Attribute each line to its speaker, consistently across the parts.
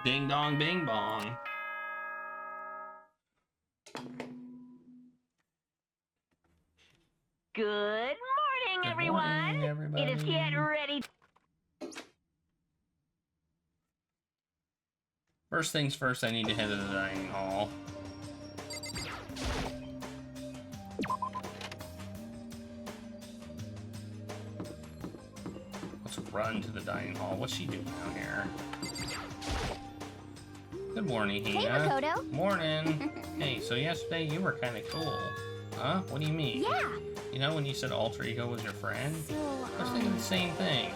Speaker 1: Ding dong, bing bong.
Speaker 2: Good morning, everyone.
Speaker 1: Everybody.
Speaker 2: It is get ready.
Speaker 1: First things first, I need to head to the dining hall. Let's run to the dining hall. What's she doing down here? Good morning, Hina.
Speaker 3: Hey, Makoto.
Speaker 1: Morning. Hey, so yesterday you were kind of cool. Huh? What do you mean?
Speaker 3: Yeah.
Speaker 1: You know when you said alter ego was your friend?
Speaker 3: So,
Speaker 1: I was thinking the same thing.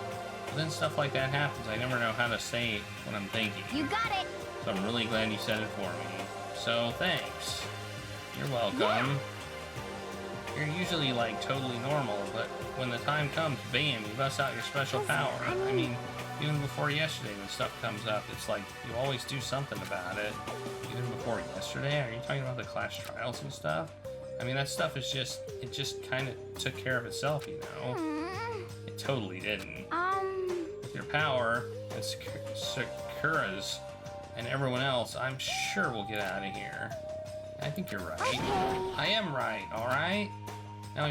Speaker 1: But then stuff like that happens. I never know how to say what I'm thinking.
Speaker 3: you got it.
Speaker 1: So I'm really glad you said it for me. So thanks. You're welcome.
Speaker 3: Yeah.
Speaker 1: You're usually like totally normal, but when the time comes, bam, you bust out your special
Speaker 3: Listen,
Speaker 1: power.
Speaker 3: I
Speaker 1: I
Speaker 3: mean-
Speaker 1: mean, even before yesterday when stuff comes up, it's like you always do something about it. Even before yesterday, are you talking about the class trials and stuff? I mean, that stuff is just, it just kind of took care of itself, you know? It totally didn't. With your power and Sakura's and everyone else, I'm sure we'll get out of here. I think you're right.
Speaker 3: Okay.
Speaker 1: I am right, alright? Now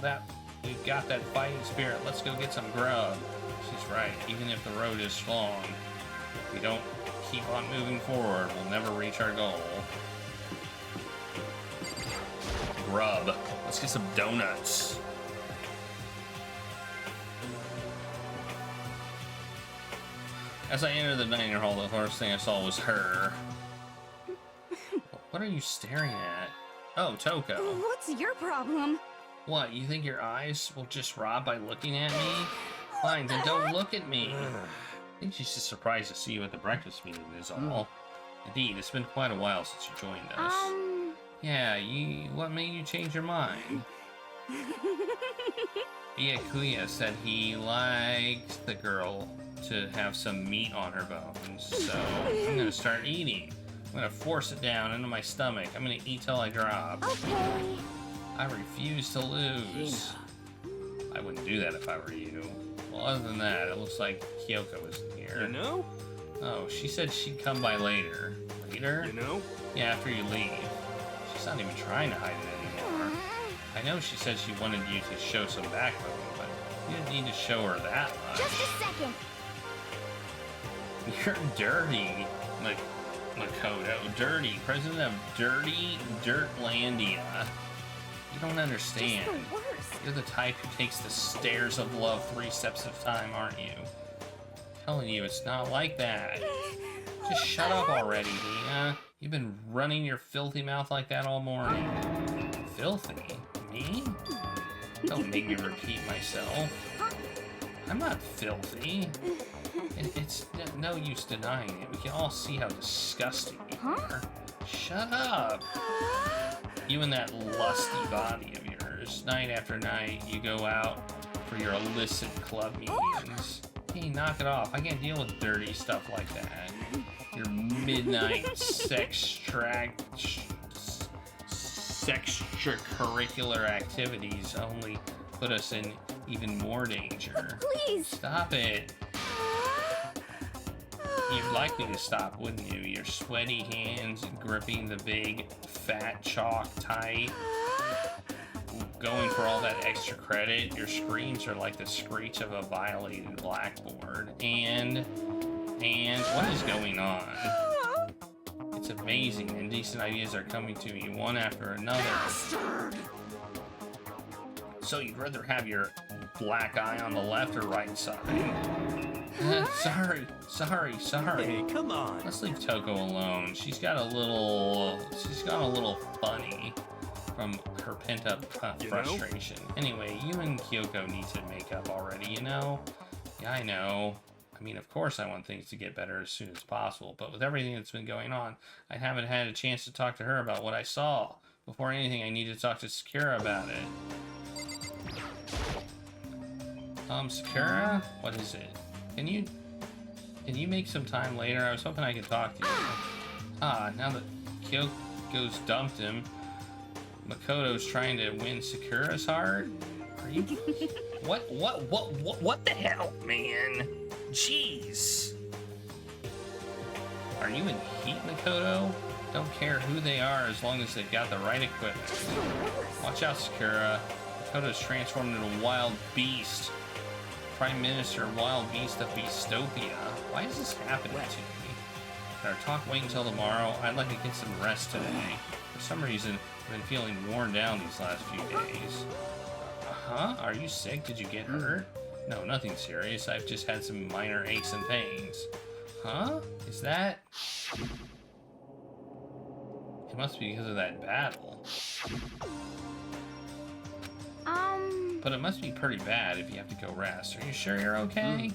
Speaker 1: that we've got that fighting spirit, let's go get some grub. She's right, even if the road is long, if we don't keep on moving forward, we'll never reach our goal. Grub. Let's get some donuts. As I entered the dining hall, the first thing I saw was her. What are you staring at? Oh, Toko.
Speaker 3: What's your problem?
Speaker 1: What, you think your eyes will just rot by looking at me? Fine, then don't look at me. I think she's just surprised to see you at the breakfast meeting is all. Indeed, it's been quite a while since you joined us. Yeah, what made you change your mind? Byakuya said he liked the girl to have some meat on her bones, so I'm gonna start eating. I'm gonna force it down into my stomach. I'm gonna eat till I drop.
Speaker 3: Okay.
Speaker 1: I refuse to lose. I wouldn't do that if I were you. Well, other than that, it looks like Kyoko isn't here.
Speaker 4: You know?
Speaker 1: Oh, she said she'd come by later. Later?
Speaker 4: You know?
Speaker 1: Yeah, after you leave. She's not even trying to hide it anymore. I know she said she wanted you to show some backbone, but you didn't need to show her that much.
Speaker 3: Just a second.
Speaker 1: You're dirty, Makoto. Dirty. President of Dirty Dirtlandia. You don't understand.
Speaker 3: Just the worst.
Speaker 1: You're the type who takes the stairs of love 3 steps at a time, aren't you? I'm telling you, it's not like that. Just shut up already, Nina. You've been running your filthy mouth like that all morning. Filthy? Me? Don't make me repeat myself. I'm not filthy. It's no use denying it. We can all see how disgusting you are. Shut up. You and that lusty body of yours. Night after night, you go out for your illicit club meetings. Hey, knock it off. I can't deal with dirty stuff like that. Your midnight extracurricular activities only put us in even more danger.
Speaker 3: Please.
Speaker 1: Stop it. You'd like me to stop, wouldn't you? Your sweaty hands gripping the big, fat chalk tight. Going for all that extra credit. Your screams are like the screech of a violated blackboard. And what is going on? It's amazing. Indecent ideas are coming to me one after another.
Speaker 4: Bastard!
Speaker 1: So you'd rather have your black eye on the left or right side? Sorry.
Speaker 4: Hey, come on.
Speaker 1: Let's leave Toko alone. She's gone a little funny from her pent-up frustration. Anyway, you and Kyoko need to make up already, you know? Yeah, I know. I mean, of course I want things to get better as soon as possible, but with everything that's been going on, I haven't had a chance to talk to her about what I saw. Before anything, I need to talk to Sakura about it. Sakura? What is it? Can you make some time later? I was hoping I could talk to you. Now that Kyoko's dumped him, Makoto's trying to win Sakura's heart? Are you... What the hell, man? Jeez. Are you in heat, Makoto? Don't care who they are as long as they've got the right equipment. Watch out, Sakura. Makoto's transformed into a wild beast. Prime Minister Wild Beast of Beastopia. Why is this happening to me? Can our talk wait until tomorrow? I'd like to get some rest today. For some reason, I've been feeling worn down these last few days. Huh? Are you sick? Did you get hurt? No, nothing serious. I've just had some minor aches and pains. Huh? Is that... It must be because of that battle. But it must be pretty bad if you have to go rest. Are you sure you're okay?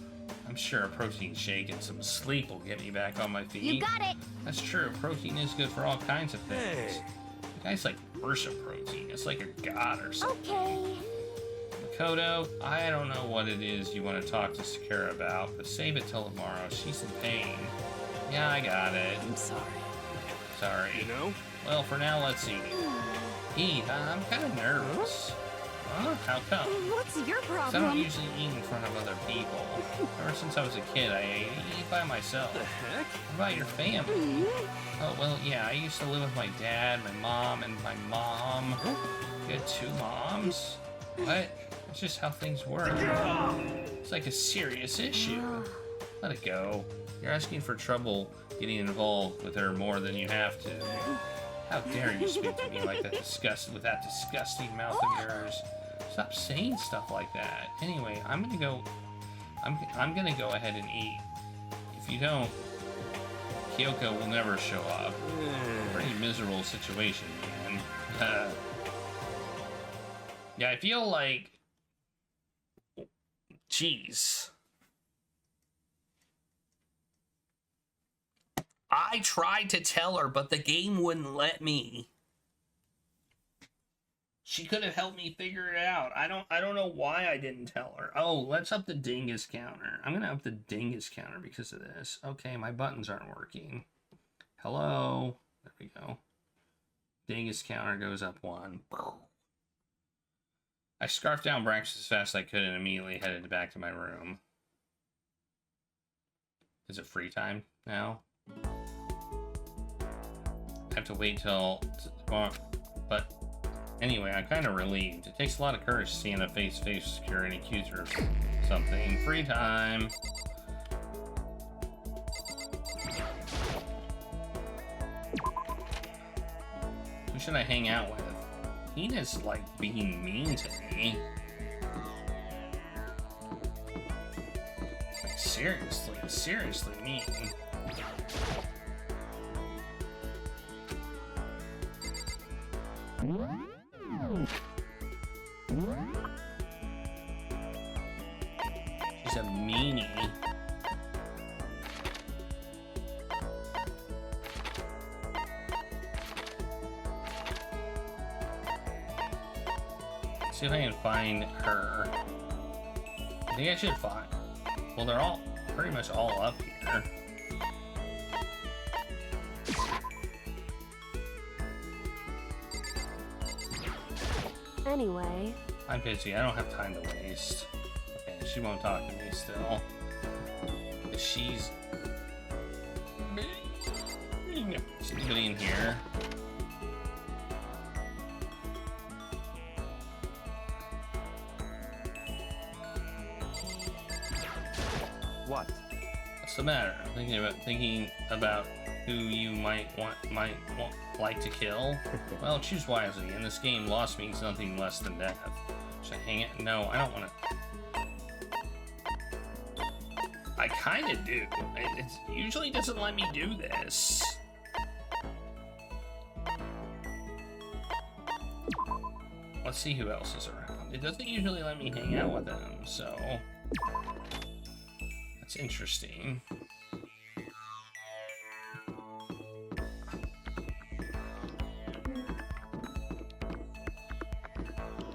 Speaker 1: I'm sure a protein shake and some sleep will get me back on my feet.
Speaker 3: You got it.
Speaker 1: That's true. Protein is good for all kinds of things.
Speaker 4: Hey.
Speaker 1: You guys like worship protein. It's like a god or something.
Speaker 3: Okay.
Speaker 1: Makoto, I don't know what it is you want to talk to Sakura about, but save it till tomorrow. She's in pain. Yeah, I got it.
Speaker 5: I'm sorry.
Speaker 1: Sorry.
Speaker 4: You know?
Speaker 1: Well, for now, let's eat. Eat? I'm kind of nervous. Huh? How come?
Speaker 3: What's your
Speaker 1: 'Cause I don't
Speaker 3: problem?
Speaker 1: usually eat in front of other people. Ever since I was a kid, I eat by myself.
Speaker 4: The heck?
Speaker 1: What about your family? Oh, well, yeah, I used to live with my dad, my mom, and my mom. You had 2 moms? What? That's just how things work. It's like a serious issue. Let it go. You're asking for trouble getting involved with her more than you have to. How dare you speak to me like that with that disgusting mouth of yours? Stop saying stuff like that. Anyway, I'm gonna go ahead and eat. If you don't, Kyoko will never show up. Pretty miserable situation, man. Yeah, I feel like... Jeez. I tried to tell her, but the game wouldn't let me. She could have helped me figure it out. I don't know why I didn't tell her. Oh, let's up the dingus counter. I'm gonna up the dingus counter because of this. Okay, my buttons aren't working. Hello. There we go. Dingus counter goes up 1. I scarfed down breakfast as fast as I could and immediately headed back to my room. Is it free time now? I have to wait till tomorrow, but anyway, I'm kind of relieved. It takes a lot of courage to stand up face-to-face with Sakura and accuse her of something. Free time. Who should I hang out with? Hina's like being mean to me. Like, seriously mean. She's a meanie. See if I can find her. I think I should find. Well, they're all pretty much all up here.
Speaker 6: Anyway.
Speaker 1: I'm busy. I don't have time to waste. Okay, she won't talk to me still. She's... Is anybody in here?
Speaker 4: What?
Speaker 1: What's the matter? I'm thinking about who you might like to kill. Well, choose wisely. In this game, loss means nothing less than death. Should I hang it? No, I don't want to. I kind of do. It usually doesn't let me do this. Let's see who else is around. It doesn't usually let me hang out with them, so that's interesting.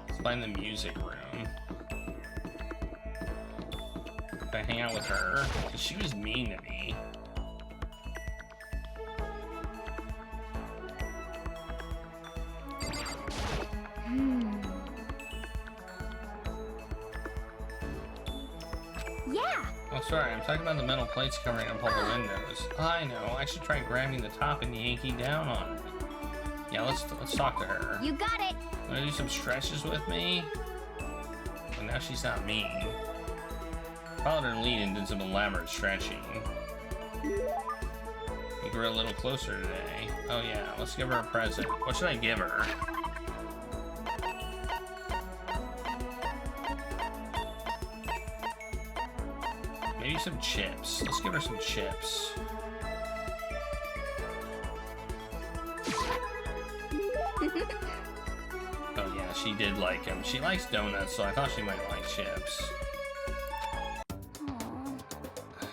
Speaker 1: Let's find the music room. If I hang out with her, because she was mean to me.
Speaker 3: Yeah.
Speaker 1: Oh, Sorry, I'm talking about the metal plates covering up all the windows. I know. I should try grabbing the top and yanking down on it. Yeah, let's talk to her.
Speaker 3: You got it.
Speaker 1: Wanna do some stretches with me? Well, now she's not mean. Followed her lead and did some elaborate stretching. We grew a little closer today. Oh yeah, let's give her a present. What should I give her? Maybe some chips. Let's give her some chips. Oh yeah, she did like them. She likes donuts, so I thought she might like chips.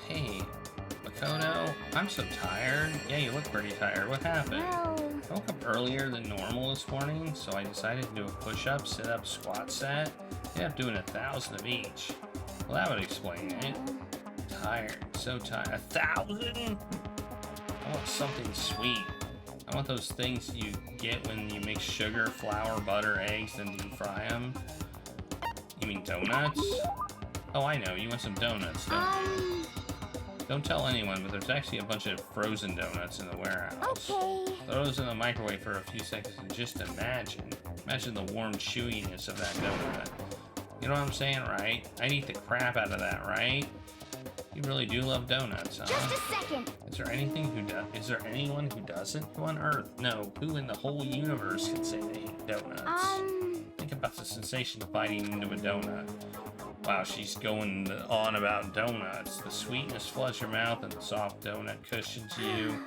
Speaker 1: Hey, Makoto, I'm so tired. Yeah, you look pretty tired. What happened?
Speaker 3: Well,
Speaker 1: I woke up earlier than normal this morning, so I decided to do a push-up, sit-up, squat set. I ended up doing 1,000 of each. Well, that would explain it. Tired, so tired. 1,000? I want something sweet. I want those things you get when you mix sugar, flour, butter, eggs, then deep fry them. You mean donuts? Oh, I know. You want some donuts, don't you? Don't tell anyone, but there's actually a bunch of frozen donuts in the warehouse.
Speaker 3: okay.
Speaker 1: Throw those in the microwave for a few seconds and just imagine the warm chewiness of that donut. You know what I'm saying, right? I'd eat the crap out of that, right? You really do love donuts, huh?
Speaker 3: Just a second.
Speaker 1: Is there anyone who doesn't? Who on earth? No, who in the whole universe can say they hate donuts? Think about the sensation of biting into a donut. Wow, she's going on about donuts. The sweetness floods your mouth and the soft donut cushions you.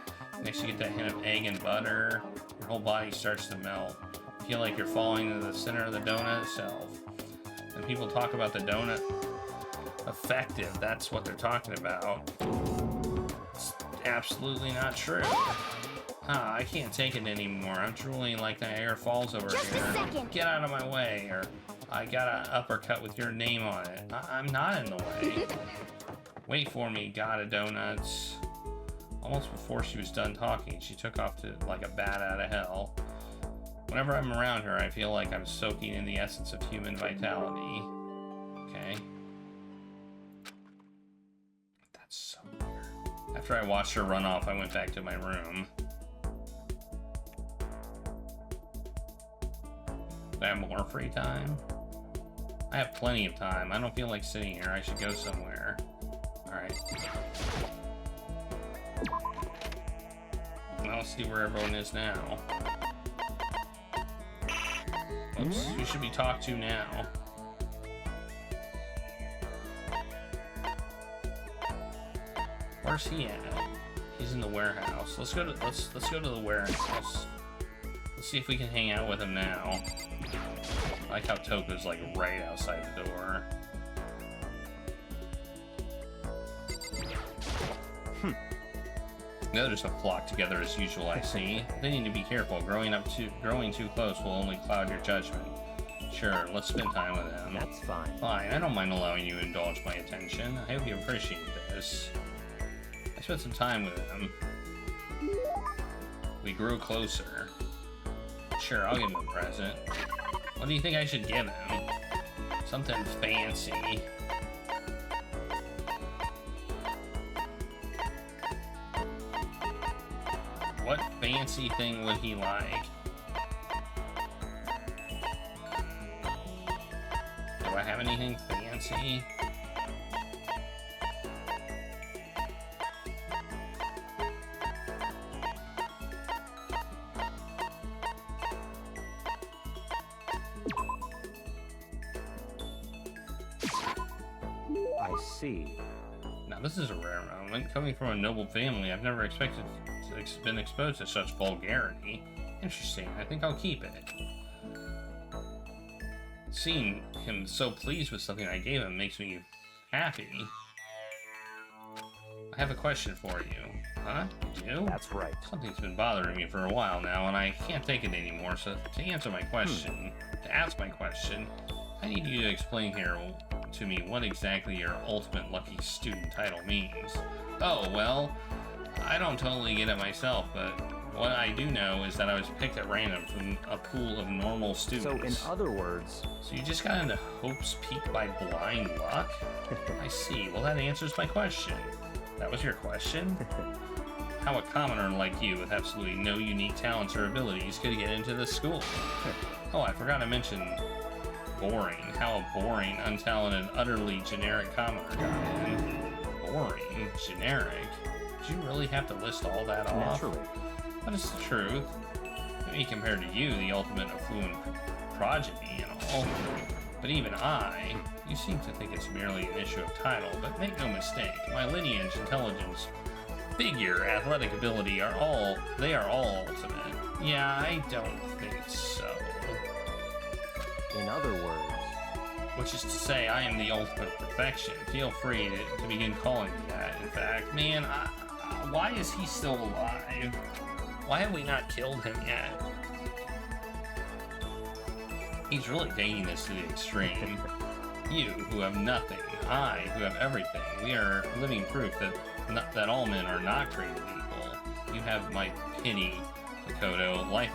Speaker 1: Next you get that hint of egg and butter. Your whole body starts to melt. You feel like you're falling into the center of the donut itself. And people talk about the donut effective. That's what they're talking about. It's absolutely not true. I can't take it anymore. I'm drooling like Niagara Falls over
Speaker 3: Just
Speaker 1: here.
Speaker 3: a second.
Speaker 1: Get out of my way, or I got an uppercut with your name on it. I'm not in the way. Wait for me, got a donuts. Almost before she was done talking, she took off to like a bat out of hell. Whenever I'm around her, I feel like I'm soaking in the essence of human vitality. Okay. That's so weird. After I watched her run off, I went back to my room. Do I have more free time? I have plenty of time. I don't feel like sitting here. I should go somewhere. Alright. Well, let's see where everyone is now. Oops, who should we talk to now? Where's he at? He's in the warehouse. Let's go to the warehouse. Let's see if we can hang out with him now. I like how Toko's like right outside the door. The others have flocked together as usual, I see. They need to be careful. Growing too close will only cloud your judgment. Sure, let's spend time with them.
Speaker 4: That's fine.
Speaker 1: Fine, I don't mind allowing you to indulge my attention. I hope you appreciate this. I spent some time with him. We grew closer. Sure, I'll give him a present. What do you think I should give him? Something fancy. What fancy thing would he like? Do I have anything fancy?
Speaker 4: I see.
Speaker 1: Now this is a rare moment. Coming from a noble family, I've never expected to been exposed to such vulgarity. Interesting. I think I'll keep it. Seeing him so pleased with something I gave him makes me happy. I have a question for you. Huh? You?
Speaker 4: That's right.
Speaker 1: Something's been bothering me for a while now, and I can't take it anymore, so to answer my question, to ask my question, I need you to explain here to me what exactly your ultimate lucky student title means. Oh, well, I don't totally get it myself, but What I do know is that I was picked at random from a pool of normal students.
Speaker 4: So, in other words...
Speaker 1: So you just got into Hope's Peak by blind luck? I see. Well, that answers my question. That was your question? How a commoner like you with absolutely no unique talents or abilities could get into this school? Oh, I forgot to mention boring. How a boring, untalented, utterly generic commoner got in. Boring? Generic? Did you really have to list all that off?
Speaker 4: Naturally.
Speaker 1: But it's the truth. Maybe compared to you, the ultimate affluent progeny and all. But even you seem to think it's merely an issue of title, but make no mistake, my lineage, intelligence, figure, athletic ability are all ultimate. Yeah, I don't think so.
Speaker 4: In other words...
Speaker 1: Which is to say, I am the ultimate perfection. Feel free to begin calling me that, in fact. Man, why is he still alive? Why have we not killed him yet? He's really taking this to the extreme. You, who have nothing, I, who have everything. We are living proof that all men are not created equal. You have my pity, Makoto. Life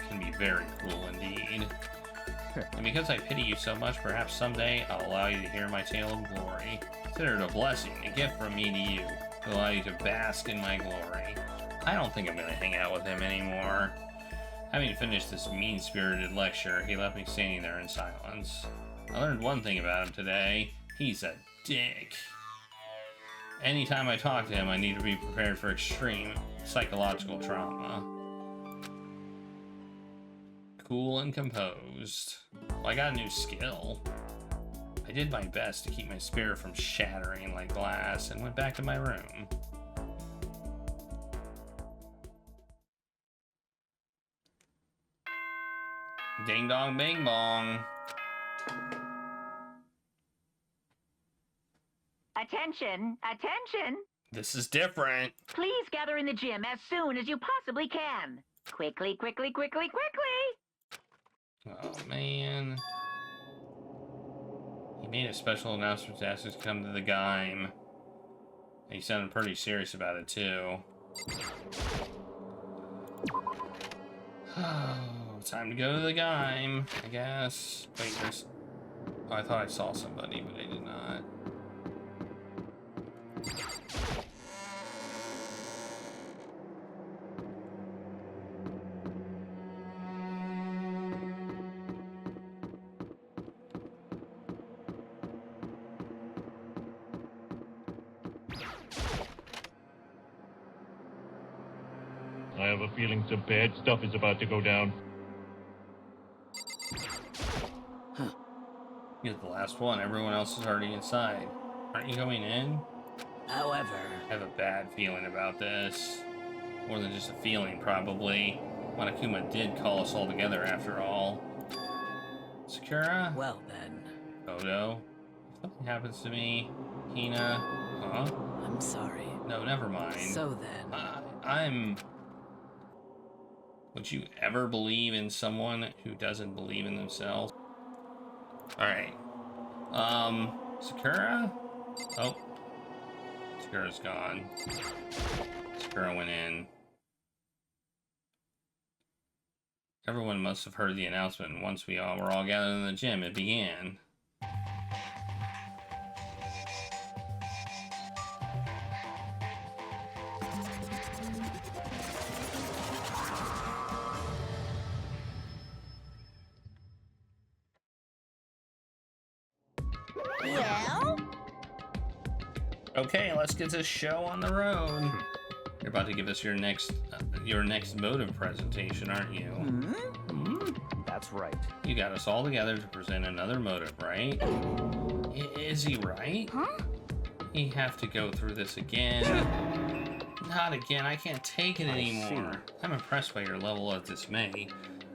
Speaker 1: can be very cruel indeed. And because I pity you so much, perhaps someday I'll allow you to hear my tale of glory. Consider it a blessing, a gift from me to you, to allow you to bask in my glory. I don't think I'm going to hang out with him anymore. Having finished this mean-spirited lecture, he left me standing there in silence. I learned one thing about him today. He's a dick. Anytime I talk to him, I need to be prepared for extreme psychological trauma. Cool and composed. Well, I got a new skill. I did my best to keep my spirit from shattering like glass and went back to my room. Ding dong bing bong.
Speaker 2: Attention, attention.
Speaker 1: This is different.
Speaker 2: Please gather in the gym as soon as you possibly can. Quickly, quickly, quickly, quickly.
Speaker 1: Oh, man. He made a special announcement to ask us to come to the Gaim. He sounded pretty serious about it, too. Time to go to the Gaim, I guess. Wait, there's... Oh, I thought I saw somebody, but I did not.
Speaker 5: I have a feeling some bad stuff is about to go down.
Speaker 1: You're the last one. Everyone else is already inside. Aren't you going in?
Speaker 6: However...
Speaker 1: I have a bad feeling about this. More than just a feeling, probably. Monokuma did call us all together, after all. Sakura?
Speaker 6: Well, then.
Speaker 1: Odo? If something happens to me, Hina... Huh?
Speaker 6: I'm sorry.
Speaker 1: No, never mind.
Speaker 6: So then...
Speaker 1: I'm... Would you ever believe in someone who doesn't believe in themselves? Alright. Sakura? Oh. Sakura's gone. Sakura went in. Everyone must have heard the announcement. Once we all were all gathered in the gym, it began.
Speaker 3: Well?
Speaker 1: Okay, let's get this show on the road. You're about to give us your next motive presentation, aren't you?
Speaker 4: That's right.
Speaker 1: You got us all together to present another motive, right? Is he right?
Speaker 3: Huh?
Speaker 1: You have to go through this again. Not again, I can't take it anymore. I'm impressed by your level of dismay.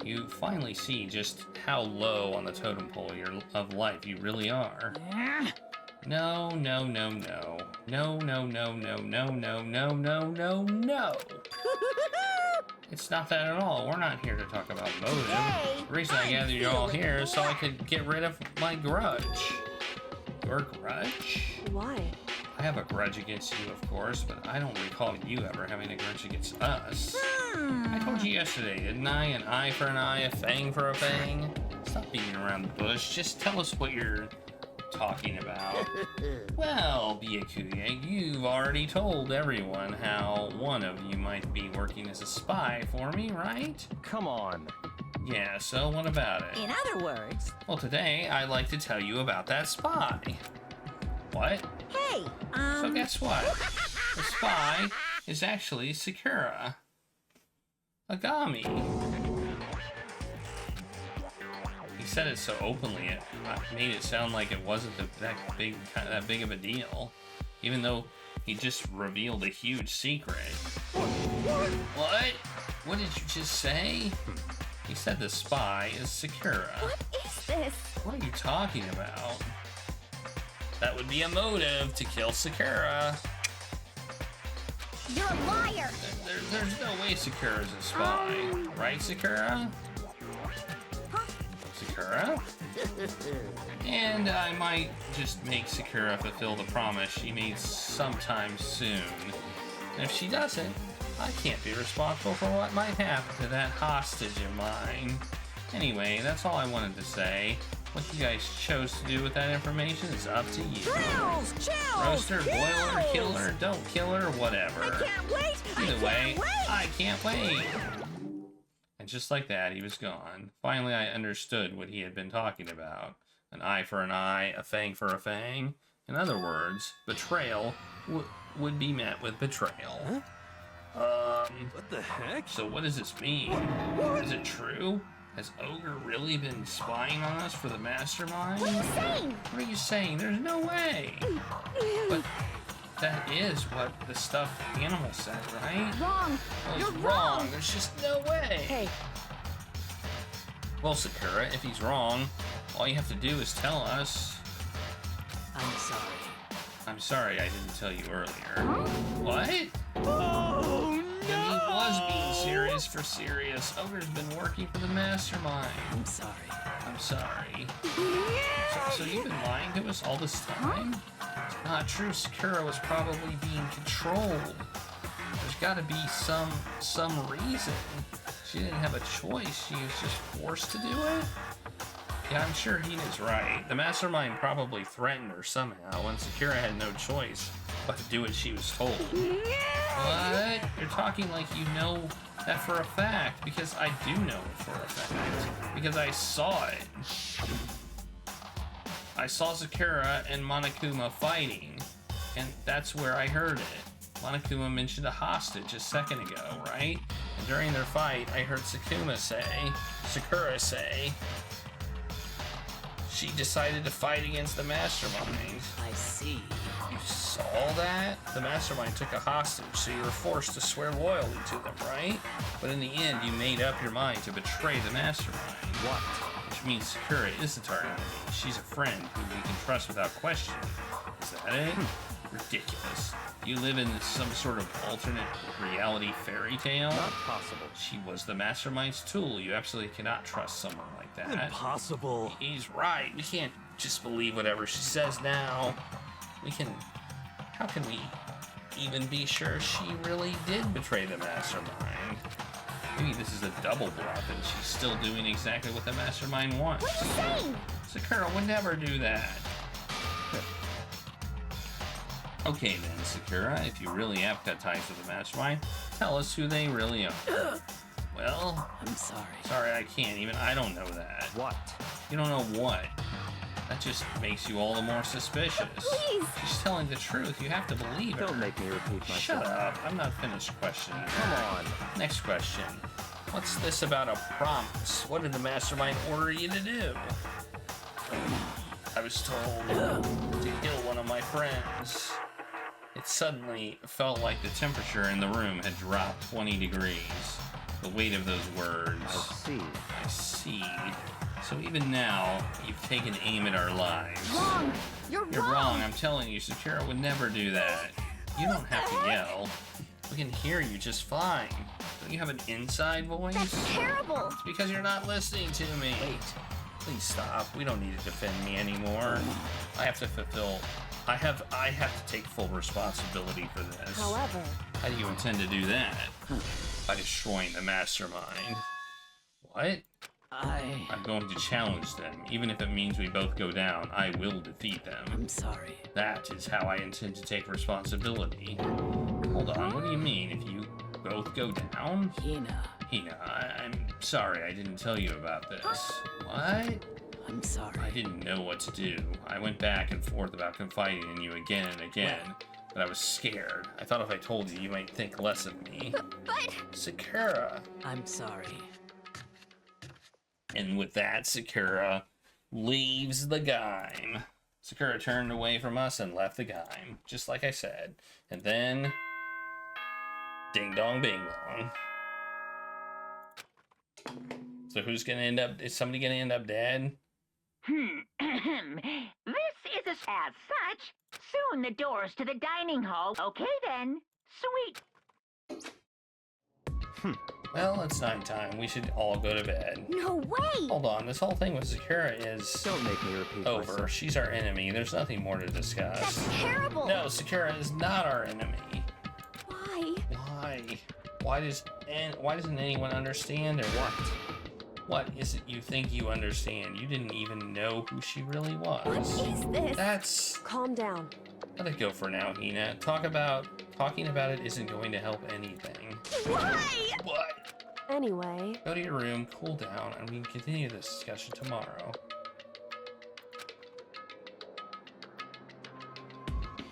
Speaker 1: You finally see just how low on the totem pole of life you really are. No, no, no, no. No, no, no, no, no, no, no, no, no, no. It's not that at all. We're not here to talk about motive. The reason I gathered you all here is so I could get rid of my grudge. Your grudge?
Speaker 3: Why?
Speaker 1: I have a grudge against you, of course, but I don't recall you ever having a grudge against us. I told you yesterday, didn't I? An eye for an eye, a fang for a fang. Stop beating around the bush. Just tell us what you're talking about. Well, Byakuya, you've already told everyone how one of you might be working as a spy for me, right?
Speaker 4: Come on.
Speaker 1: Yeah, so what about it?
Speaker 6: In other words,
Speaker 1: Well, today I'd like to tell you about that spy. What?
Speaker 6: hey,
Speaker 1: So guess what? The spy is actually Sakura Agami. He said it so openly, it made it sound like it wasn't that big of a deal, even though he just revealed a huge secret. What? What did you just say? He said the spy is Sakura.
Speaker 3: What is this?
Speaker 1: What are you talking about? That would be a motive to kill Sakura.
Speaker 3: You're a liar!
Speaker 1: There's no way Sakura's a spy. Right, Sakura? Sakura? And I might just make Sakura fulfill the promise she made sometime soon. And if she doesn't, I can't be responsible for what might happen to that hostage of mine. Anyway, that's all I wanted to say. What you guys chose to do with that information is up to you.
Speaker 6: Chills! Chills!
Speaker 1: Roast her, boil her, kill her, don't kill her, whatever.
Speaker 6: I can't wait!
Speaker 1: Either way,
Speaker 6: I
Speaker 1: I can't wait. And just like that, he was gone. Finally, I understood what he had been talking about. An eye for an eye, a fang for a fang. In other words, betrayal would be met with betrayal.
Speaker 4: What the heck?
Speaker 1: So what does this mean? Is it true? Has Ogre really been spying on us for the mastermind?
Speaker 3: What are you saying?
Speaker 1: What are you saying? There's no way. But that is what the stuffed animal said, right?
Speaker 3: Wrong!
Speaker 1: Well,
Speaker 3: You're
Speaker 1: he's
Speaker 3: wrong!
Speaker 1: There's just no way.
Speaker 6: Hey,
Speaker 1: Well, Sakura, if he's wrong, all you have to do is tell us.
Speaker 6: I'm sorry.
Speaker 1: I'm sorry I didn't tell you earlier. What?
Speaker 4: Oh,
Speaker 1: And he was being serious for serious. Ogre's been working for the mastermind.
Speaker 6: I'm sorry.
Speaker 1: I'm sorry. So you've been lying to us all this time? It's not true. Sakura was probably being controlled. There's got to be some reason. She didn't have a choice. She was just forced to do it. Yeah, I'm sure Hina's right. The mastermind probably threatened her somehow, and Sakura had no choice but to do what she was told. What? You're talking like you know that for a fact, because I do know it for a fact. Because I saw it. I saw Sakura and Monokuma fighting, and that's where I heard it. Monokuma mentioned a hostage a second ago, right? And during their fight, I heard Sakura say, she decided to fight against the mastermind.
Speaker 6: I see.
Speaker 1: You saw that? The mastermind took a hostage, so you were forced to swear loyalty to them, right? But in the end, you made up your mind to betray the mastermind.
Speaker 4: What?
Speaker 1: Which means Sakura isn't our enemy. She's a friend who we can trust without question. Is that it? Ridiculous. You live in some sort of alternate reality fairy tale?
Speaker 4: Not possible.
Speaker 1: She was the mastermind's tool. You absolutely cannot trust someone like that.
Speaker 4: Impossible.
Speaker 1: He's right. We can't just believe whatever she says now. How can we even be sure she really did betray the mastermind? Maybe this is a double bluff and she's still doing exactly what the mastermind wants.
Speaker 3: What are you saying?
Speaker 1: Sakura would never do that. Okay then, Sakura, if you really have cut ties with the mastermind, tell us who they really are. Well,
Speaker 6: I'm sorry.
Speaker 1: sorry, I can't. Even I don't know that.
Speaker 4: What?
Speaker 1: You don't know what? That just makes you all the more suspicious.
Speaker 3: Please!
Speaker 1: She's telling the truth. You have to believe her.
Speaker 4: Don't make me repeat myself.
Speaker 1: Shut up. I'm not finished questioning.
Speaker 4: Come on.
Speaker 1: Next question. What's this about a promise? What did the mastermind order you to do? I was told to kill one of my friends. It suddenly felt like the temperature in the room had dropped 20 degrees. The weight of those words.
Speaker 4: I see.
Speaker 1: I see. So even now, you've taken aim at our lives.
Speaker 3: Wrong! You're
Speaker 1: wrong. I'm telling you, Sakura would never do that. You don't have to yell. We can hear you just fine. Don't you have an inside voice?
Speaker 3: That's terrible!
Speaker 1: It's because you're not listening to me. Wait. Please stop. We don't need to defend me anymore. I have to fulfill I have to take full responsibility for this.
Speaker 3: However,
Speaker 1: How do you intend to do that? By destroying the mastermind. What? I'm going to challenge them. Even if it means we both go down, I will defeat them.
Speaker 6: I'm sorry.
Speaker 1: That is how I intend to take responsibility. Hold on, what do you mean? If you both go down? Hina, I'm sorry I didn't tell you about this. What?
Speaker 6: I'm sorry.
Speaker 1: I didn't know what to do. I went back and forth about confiding in you again and again, but I was scared. I thought if I told you, you might think less of me.
Speaker 3: but
Speaker 1: Sakura.
Speaker 6: I'm sorry.
Speaker 1: And with that, Sakura leaves the game. Sakura turned away from us and left the game, just like I said. And then, ding dong, bing bong. So who's gonna end up? Is somebody gonna end up dead?
Speaker 2: This is as such. Soon the doors to the dining hall. Okay then. Sweet.
Speaker 1: Well, it's nighttime. We should all go to bed.
Speaker 3: no way!
Speaker 1: Hold on, this whole thing with Sakura is
Speaker 4: Don't make me repeat
Speaker 1: over.
Speaker 4: myself.
Speaker 1: She's our enemy. There's nothing more to discuss.
Speaker 3: That's terrible!
Speaker 1: No, Sakura is not our enemy.
Speaker 3: Why?
Speaker 1: Why? Why doesn't anyone understand her? What is it you think you understand? You didn't even know who she really was.
Speaker 3: What is this?
Speaker 1: That's...
Speaker 7: Calm down.
Speaker 1: Let it go for now, Hina. Talking about it isn't going to help anything.
Speaker 3: Why?
Speaker 1: What?
Speaker 7: Anyway,
Speaker 1: Go to your room, cool down, and we can continue this discussion tomorrow.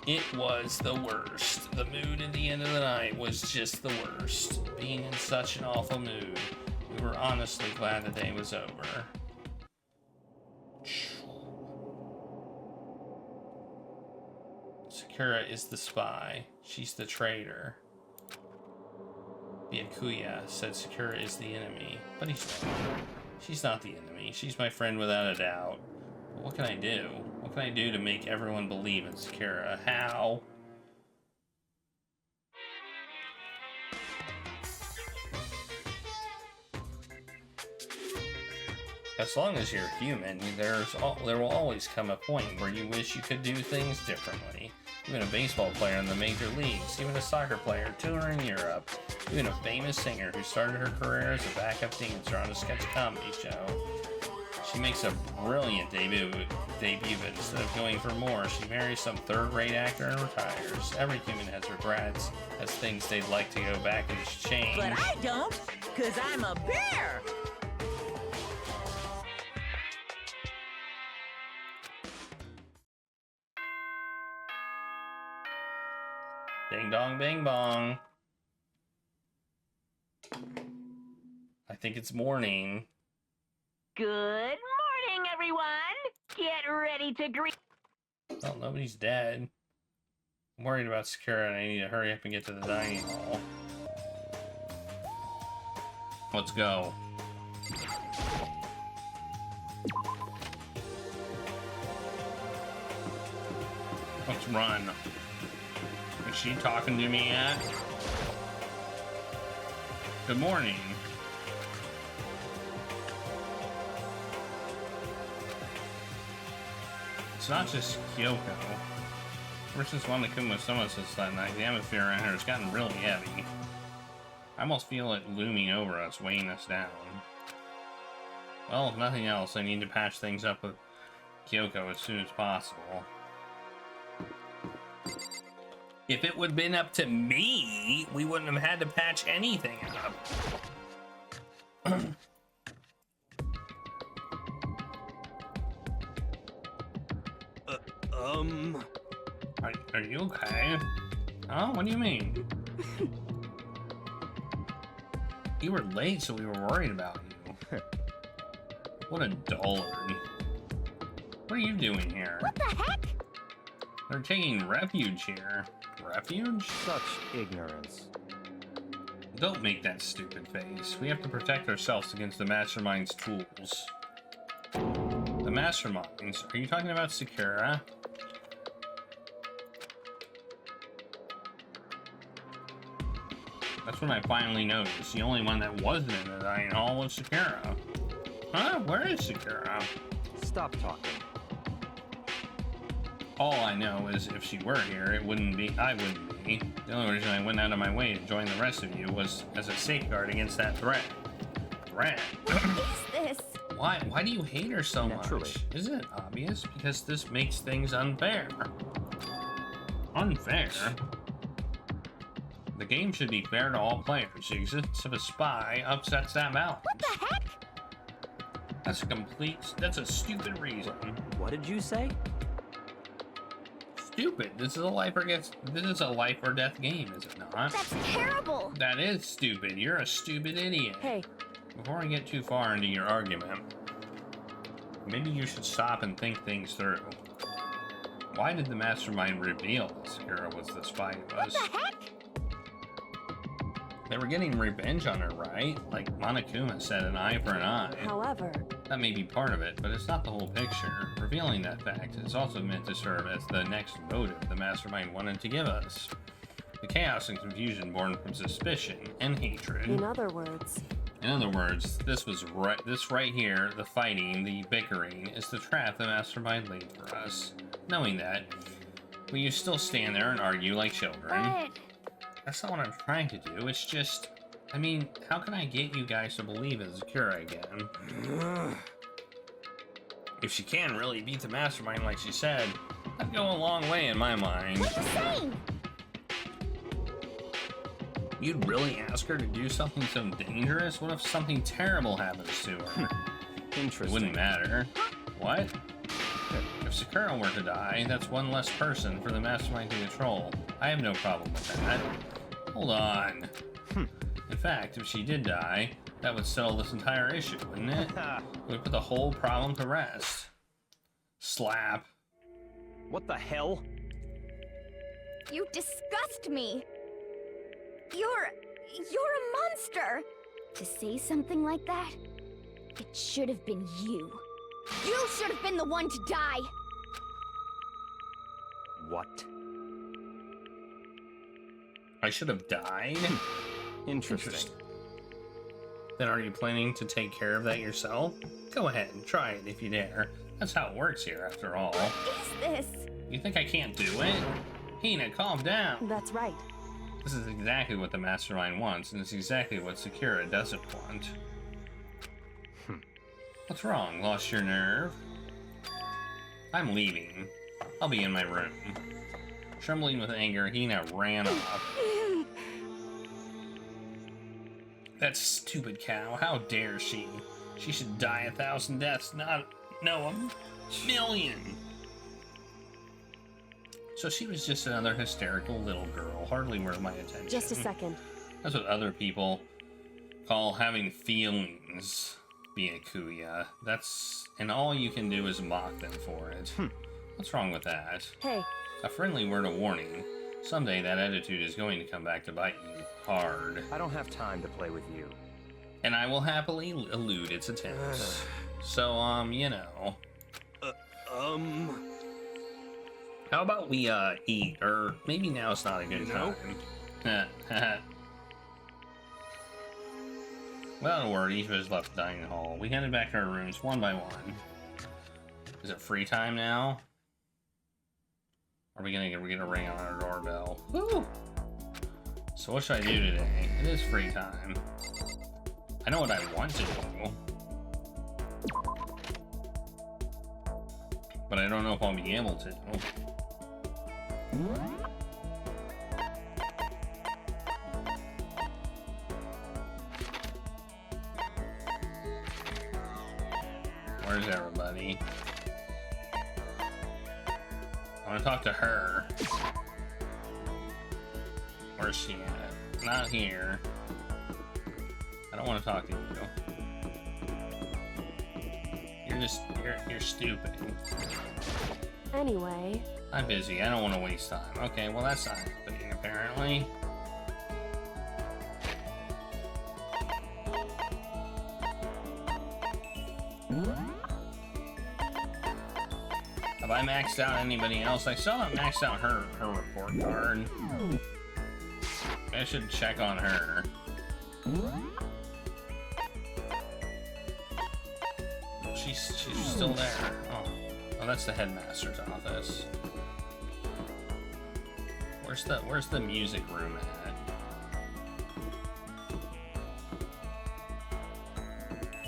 Speaker 1: It was the worst. The mood at the end of the night was just the worst. Being in such an awful mood. We were honestly glad the day was over. Sakura is the spy. She's the traitor. Byakuya said Sakura is the enemy, but she's not the enemy. She's my friend without a doubt. But what can I do? What can I do to make everyone believe in Sakura? How? As long as you're human, there will always come a point where you wish you could do things differently. Even a baseball player in the major leagues, even a soccer player touring Europe, even a famous singer who started her career as a backup dancer on a sketch comedy show. She makes a brilliant debut, but instead of going for more, she marries some third-rate actor and retires. Every human has regrets, has things they'd like to go back and change.
Speaker 6: But I don't, 'cause I'm a bear.
Speaker 1: Ding dong bing bong. I think it's morning.
Speaker 2: Good morning, everyone. Get ready to greet.
Speaker 1: Well, nobody's dead. I'm worried about Sakura and I need to hurry up and get to the dining hall. Let's go. Let's run. Is she talking to me yet? Good morning. It's not just Kyoko. Ever since Wanda-kun was with us that night, the atmosphere around here has gotten really heavy. I almost feel it looming over us, weighing us down. Well, if nothing else, I need to patch things up with Kyoko as soon as possible. If it would have been up to me, we wouldn't have had to patch anything up. Are you okay? Oh, what do you mean? You were late, so we were worried about you. What a dullard. What are you doing here?
Speaker 3: What the heck?
Speaker 1: They're taking refuge here. Refuge?
Speaker 4: Such ignorance.
Speaker 1: Don't make that stupid face. We have to protect ourselves against the Mastermind's tools. The Masterminds? Are you talking about Sakura? That's when I finally noticed. The only one that wasn't in the dining hall was Sakura. Huh? Where is Sakura?
Speaker 4: Stop talking.
Speaker 1: All I know is if she were here, I wouldn't be. The only reason I went out of my way to join the rest of you was as a safeguard against that threat. Threat?
Speaker 3: What is this?
Speaker 1: Why do you hate her so
Speaker 4: Naturally.
Speaker 1: much? Isn't it obvious? Because this makes things unfair. Unfair? The game should be fair to all players. The existence of a spy upsets that balance.
Speaker 3: What the heck?
Speaker 1: That's a stupid reason.
Speaker 4: What did you say?
Speaker 1: Stupid. This is a life or death game, is it not?
Speaker 3: That's terrible.
Speaker 1: That is stupid. You're a stupid idiot.
Speaker 6: Hey,
Speaker 1: Before I get too far into your argument, maybe you should stop and think things through. Why did the mastermind reveal that Sakura was the spy who
Speaker 3: What
Speaker 1: was?
Speaker 3: the heck?
Speaker 1: They were getting revenge on her, right? Like Monokuma said, an eye for an eye.
Speaker 6: however,
Speaker 1: That may be part of it, but it's not the whole picture. Revealing that fact is also meant to serve as the next motive the mastermind wanted to give us. The chaos and confusion born from suspicion and hatred.
Speaker 6: in other words,
Speaker 1: This right here, the fighting, the bickering, is the trap the mastermind laid for us. Knowing that, will you still stand there and argue like children?
Speaker 3: But
Speaker 1: That's not what I'm trying to do, it's just... I mean, how can I get you guys to believe in Sakura again? If she can really beat the mastermind like she said, that'd go a long way in my mind.
Speaker 3: what are you saying?
Speaker 1: You'd really ask her to do something so dangerous? What if something terrible happens to her? It
Speaker 4: Interesting.
Speaker 1: wouldn't matter. What? If Sakura were to die, that's one less person for the mastermind to control. I have no problem with that. Hold on. In fact, if she did die, that would settle this entire issue, wouldn't it? It would put the whole problem to rest. Slap.
Speaker 4: What the hell?
Speaker 3: You disgust me. You're a monster. To say something like that, it should have been you. You should have been the one to die.
Speaker 4: What?
Speaker 1: I should have died?
Speaker 4: Interesting.
Speaker 1: Then are you planning to take care of that yourself? Go ahead, try it if you dare. That's how it works here, after all.
Speaker 3: What is this?
Speaker 1: You think I can't do it? Hina, calm down.
Speaker 6: that's right.
Speaker 1: This is exactly what the mastermind wants, and it's exactly what Sakura doesn't want. What's wrong? Lost your nerve? I'm leaving. I'll be in my room. Trembling with anger, Hina ran off. That stupid cow, how dare she? She should die 1,000 deaths, not... no, 1,000,000! So she was just another hysterical little girl, hardly worth my attention.
Speaker 6: Just a second.
Speaker 1: That's what other people call having feelings, Byakuya. And all you can do is mock them for it. What's wrong with that?
Speaker 6: Hey,
Speaker 1: A friendly word of warning. Someday that attitude is going to come back to bite you hard.
Speaker 4: I don't have time to play with you.
Speaker 1: And I will happily elude its attempts. So, you know. How about we, eat? Or maybe now's not a good time. Without a word, each of us left the dining hall. We headed back to our rooms one by one. Is it free time now? Are we gonna get a ring on our doorbell? Woo! So what should I do today? It is free time. I know what I want to do. But I don't know if I'll be able to. Where's everybody? I want to talk to her. Where's she at? Not here. I don't want to talk to you. You're stupid.
Speaker 6: anyway,
Speaker 1: I'm busy. I don't want to waste time. Okay, well that's not happening apparently. Have I maxed out anybody else? I still haven't maxed out her report card. I should check on her. She's still there. Oh, that's the headmaster's office. Where's the music room at?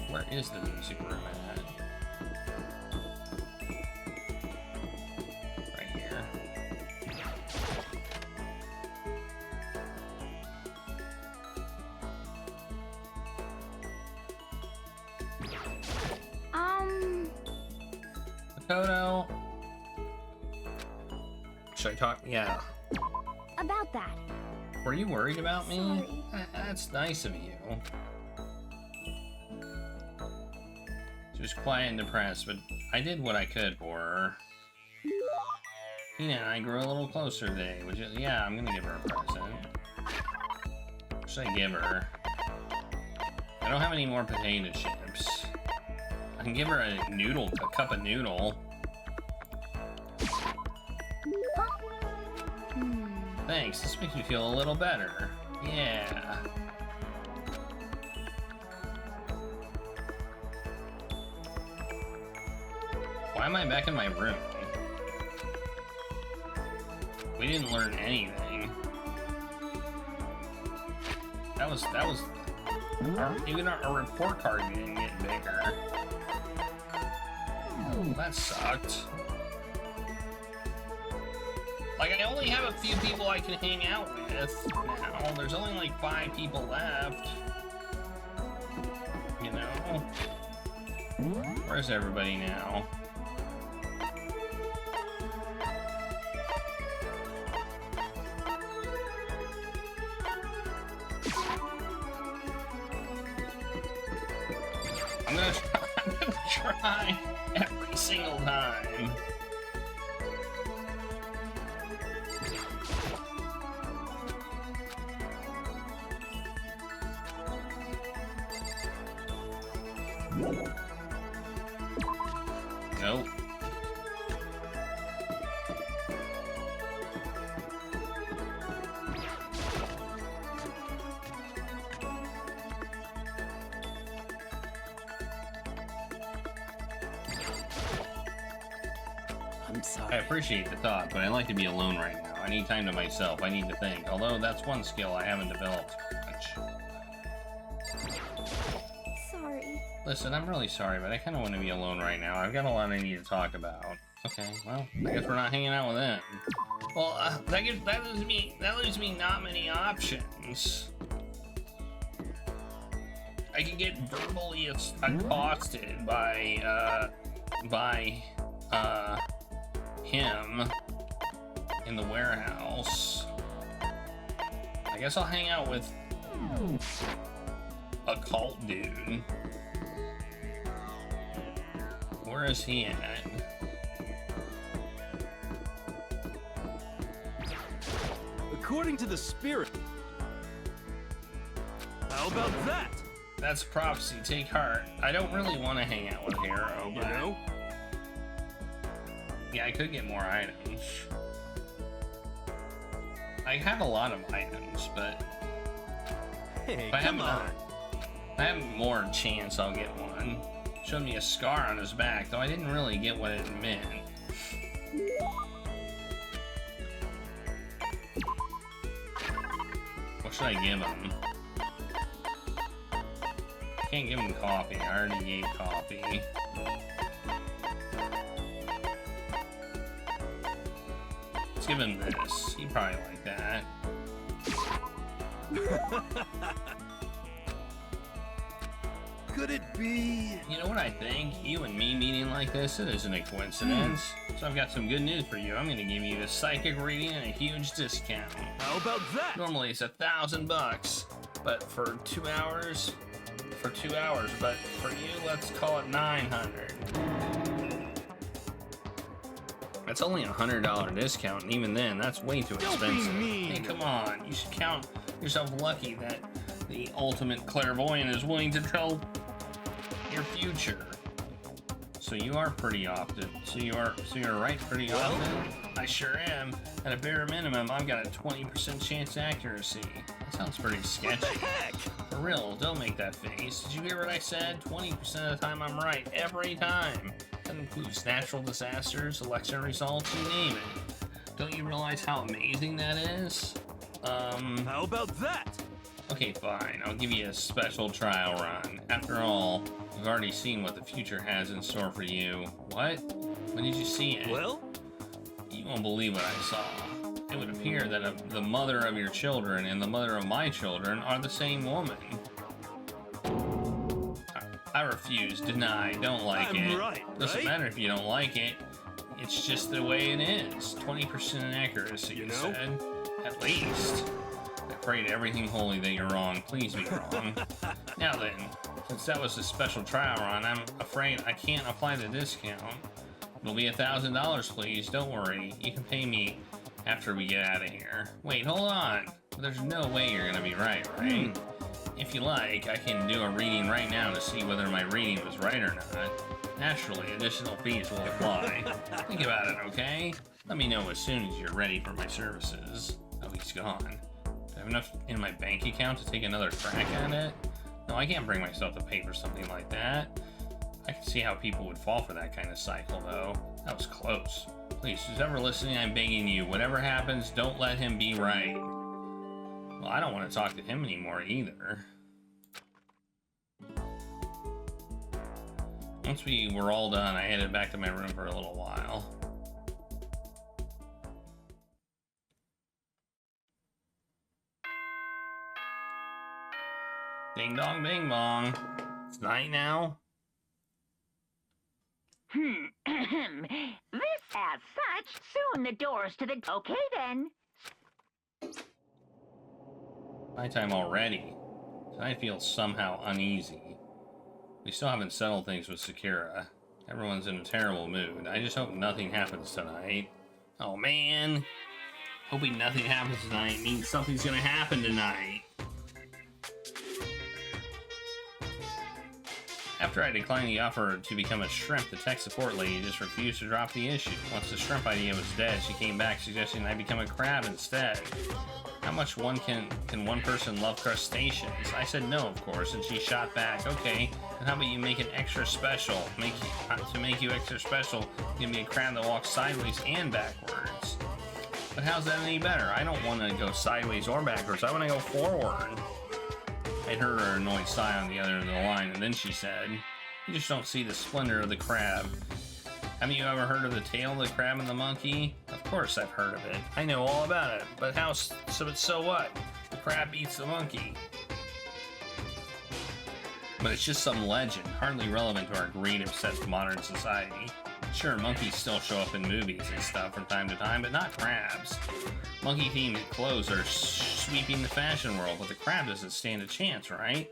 Speaker 1: Where is the music room at? Right here. Makoto. Should I talk? Yeah.
Speaker 3: About that.
Speaker 1: Were you worried about me?
Speaker 3: Sorry.
Speaker 1: That's nice of you. She was quiet and depressed, but I did what I could for her. Hina and I grew a little closer today. Yeah, I'm gonna give her a present. What should I give her? I don't have any more potato chips. I can give her a cup of noodle. Thanks, this makes me feel a little better. Yeah. Why am I back in my room? We didn't learn anything. Even our report card didn't get bigger. Oh, that sucked. Like, I only have a few people I can hang out with now. There's only like 5 people left. You know? Where's everybody now? I'm gonna try every single time. Nope.
Speaker 6: I'm sorry.
Speaker 1: I appreciate the thought, but I'd like to be alone right now. I need time to myself. I need to think. Although that's one skill I haven't developed much.
Speaker 3: Sorry.
Speaker 1: Listen, I'm really sorry, but I kind of want to be alone right now. I've got a lot I need to talk about. Okay, well, I guess we're not hanging out with them. Well, that leaves me not many options. I can get verbally accosted by him in the warehouse. I guess I'll hang out with a cult dude. Where is he at?
Speaker 4: According to the spirit. How about that?
Speaker 1: That's prophecy. Take heart. I don't really want to hang out with Hero,
Speaker 4: You
Speaker 1: but
Speaker 4: know?
Speaker 1: yeah, I could get more items. I have a lot of items, but
Speaker 4: Hey,
Speaker 1: if I
Speaker 4: come on.
Speaker 1: have more chance I'll get one. Showed me a scar on his back, though I didn't really get what it meant. What should I give him? Can't give him coffee. I already gave coffee. Let's give him this. He'd probably like that.
Speaker 4: Could it be?
Speaker 1: You know what I think? You and me meeting like this, it isn't a coincidence. So I've got some good news for you. I'm gonna give you the psychic reading and a huge discount.
Speaker 4: How about that?
Speaker 1: Normally it's $1,000, but for 2 hours, but for you, let's call it 900. That's only a $100 discount, and even then, that's way too
Speaker 4: Don't be
Speaker 1: expensive.
Speaker 4: mean.
Speaker 1: Hey, come on, you should count yourself lucky that the ultimate clairvoyant is willing to tell your future. So you are pretty often. So you're right pretty often. I sure am. At a bare minimum, I've got a 20% chance accuracy. That sounds pretty
Speaker 4: What
Speaker 1: sketchy.
Speaker 4: the heck?
Speaker 1: For real, don't make that face. Did you hear what I said? 20% of the time I'm right, every time. That includes natural disasters, election results, you name it. Don't you realize how amazing that is?
Speaker 4: How about that?
Speaker 1: Okay, fine. I'll give you a special trial run. After all, we've already seen what the future has in store for you. What? When did you see it?
Speaker 4: Well,
Speaker 1: You won't believe what I saw. It would appear that the mother of your children and the mother of my children are the same woman. I refuse, deny, don't like
Speaker 4: I'm
Speaker 1: it.
Speaker 4: right,
Speaker 1: Doesn't
Speaker 4: right?
Speaker 1: matter if you don't like it. It's just the way it is. 20% accuracy, you
Speaker 4: know?
Speaker 1: said. At least. I pray to everything holy that you're wrong. Please be wrong. Now then, since that was a special trial run, I'm afraid I can't apply the discount. It'll be $1,000, please. Don't worry. You can pay me after we get out of here. Wait, hold on. There's no way you're gonna be right? If you like, I can do a reading right now to see whether my reading was right or not. Naturally, additional fees will apply. Think about it, okay? Let me know as soon as you're ready for my services. Oh, he's gone. Do I have enough in my bank account to take another crack at it? No, I can't bring myself to pay for something like that. I can see how people would fall for that kind of cycle, though. That was close. Please, who's ever listening, I'm begging you, whatever happens, don't let him be right. Well, I don't want to talk to him anymore, either. Once we were all done, I headed back to my room for a little while. Ding dong, bing bong. It's night now.
Speaker 2: This as such, soon the doors to the... Okay then.
Speaker 1: Nighttime already. Tonight feels somehow uneasy. We still haven't settled things with Sakura. Everyone's in a terrible mood. I just hope nothing happens tonight. Oh man. Hoping nothing happens tonight means something's gonna happen tonight. After I declined the offer to become a shrimp, the tech support lady just refused to drop the issue. Once the shrimp idea was dead, she came back suggesting I become a crab instead. How much can one person love crustaceans? I said no, of course, and she shot back. Okay, then how about you make it extra special? To make you extra special, give me a crab that walks sideways and backwards. But how's that any better? I don't want to go sideways or backwards. I want to go forward. I heard her annoyed sigh on the other end of the line, and then she said, "You just don't see the splendor of the crab. Haven't you ever heard of the tale of the crab and the monkey?" Of course I've heard of it. I know all about it. But so what? The crab eats the monkey. But it's just some legend, hardly relevant to our greed-obsessed modern society. Sure, monkeys still show up in movies and stuff from time to time, but not crabs. Monkey-themed clothes are sweeping the fashion world, but the crab doesn't stand a chance, right?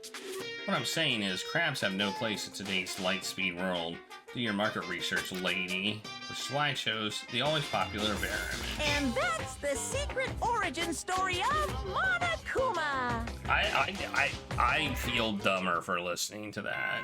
Speaker 1: What I'm saying is, crabs have no place in today's light-speed world. Do your market research, lady. Which is why I chose the always popular bear image.
Speaker 6: And that's the secret origin story of Monokuma.
Speaker 1: I feel dumber for listening to that.